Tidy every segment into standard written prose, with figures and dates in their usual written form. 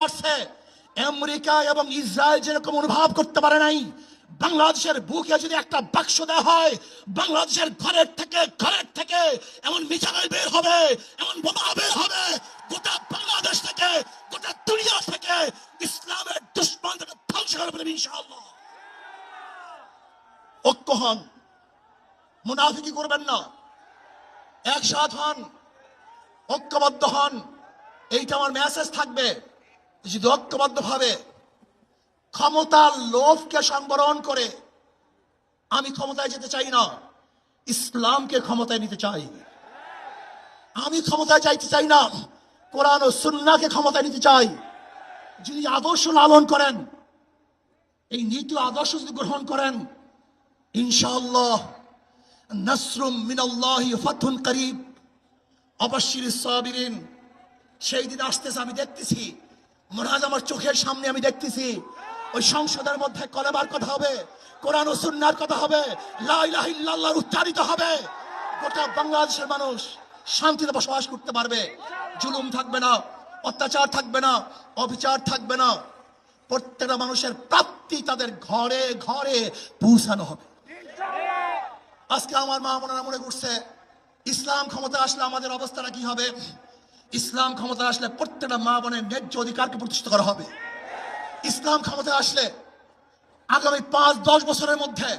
করছে। আমেরিকা এবং ইসরায়েল যেরকম অনুভব করতে পারে নাই, বাংলাদেশের বুকে যদি একটা বাক্স দেওয়া হয়, বাংলাদেশের ঘরের থেকে এমন মিসাইল বের হবে, এমন বোমা বের হবে, গোটা বাংলাদেশ থেকে, গোটা দুনিয়া থেকে ইসলামের দুশ্মনদের ধ্বংস করে ফেলবে ইনশাআল্লাহ। ঐক্য হন, মুনাফিকি করবেন না, একসাথ হন, ঐক্যবদ্ধ হন। এইটা আমার মেসেজ থাকবে। যদি ঐক্যবদ্ধ ভাবে ক্ষমতার লোভকে সংবরণ করে আমি ক্ষমতায় যেতে চাই না, ইসলামকে ক্ষমতায় নিতে চাই। আমি ক্ষমতায় যাইতে চাই না, কোরআন ও সুন্নাহকে ক্ষমতায় নিতে চাই। যদি আদর্শ লালন করেন, এই নীতি আদর্শ যদি গ্রহণ করেন, ইনশাআল্লাহ নাসরুম মিনাল্লাহি ফাতহুন করিব, অবশ্যই সাবিরিন। সেই দিন আসতেছে, আমি দেখতেছি, মনে হয় আমার চোখের সামনে আমি দেখতেছি। ওই সংসদের মধ্যে কলেমার কথা হবে, কোরআন ও সুন্নাহর কথা হবে, লা ইলাহা ইল্লাল্লাহ উচ্চারিত হবে। গোটা বাংলাদেশের মানুষ শান্তিতে বসবাস করতে পারবে। জুলুম থাকবে না, অত্যাচার থাকবে না, অবিচার থাকবে না। প্রত্যেকটা মানুষের প্রাপ্তি তাদের ঘরে ঘরে পৌঁছানো হবে। আজকে আমার মা বোনেরা মনে করছে ইসলাম ক্ষমতা আসলে আমাদের অবস্থাটা কি হবে। ইসলাম ক্ষমতা আসলে প্রত্যেকটা মা বোনের ন্যায্য অধিকারকে প্রতিষ্ঠিত করা হবে। ইসলাম ক্ষমতা আসলে আগামী 5-10 বছরের মধ্যে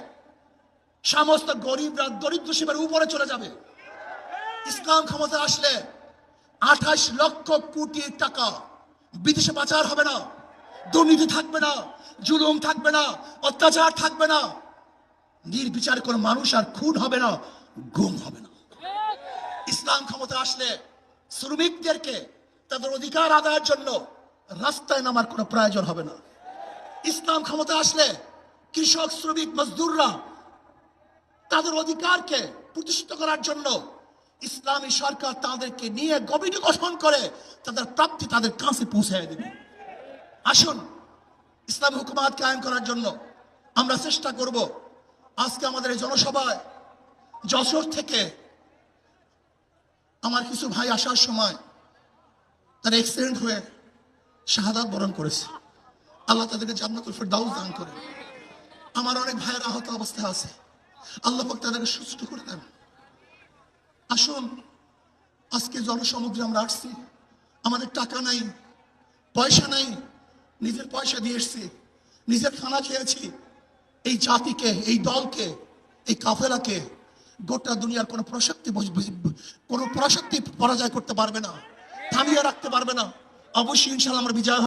সমস্ত গরিবরা দরিদ্র সীমার উপরে চলে যাবে। ইসলাম ক্ষমতা আসলে 28 লক্ষ কোটি টাকা বিদেশে পাচার হবে না, দুর্নীতি থাকবে না, জুলুম থাকবে না, অত্যাচার থাকবে না, নির্বিচারে কোনো মানুষ আর খুন হবে না, গুম হবে না। ইসলাম ক্ষমতা আসলে শ্রমিকদেরকে তাদের অধিকার আদায়ের জন্য রাস্তায় নামার কোনো প্রয়োজন হবে না। ইসলাম ক্ষমতা আসলে কৃষক, শ্রমিক, মজদুররা তাদের অধিকারকে প্রতিষ্ঠিত করার জন্য ইসলামী সরকার তাদেরকে নিয়ে কমিটি গঠন করে তাদের প্রাপ্তি তাদের কাছে পৌঁছে দেবে। আসুন, ইসলামী হুকুমাত কায়েম করার জন্য আমরা চেষ্টা করব। আজকে আমাদের এই জনসভায় যশোর থেকে আমার কিছু ভাই আসার সময় তারা অ্যাক্সিডেন্ট হয়ে শাহাদাত বরণ করেছে। আল্লাহ তাদেরকে জান্নাতুল ফেরদাউস দান করে। আমার অনেক ভাইয়ের আহত অবস্থায় আছে, আল্লাহ পাক তাদেরকে সুস্থ করে দেন। আসুন, আজকে জনসমুদ্রে আমরা আসছি, আমাদের টাকা নাই, পয়সা নাই, নিজের পয়সা দিয়ে এসছি, নিজের খানা খেয়েছি। এই জাতিকে, এই দলকে, এই কাফেলাকে গোটা দুনিয়ার কোনো পরাশক্তি পরাজয় করতে পারবে না, থামিয়ে রাখতে পারবে না। অবশ্যই ইনশাআল্লাহ আমরা বিজয়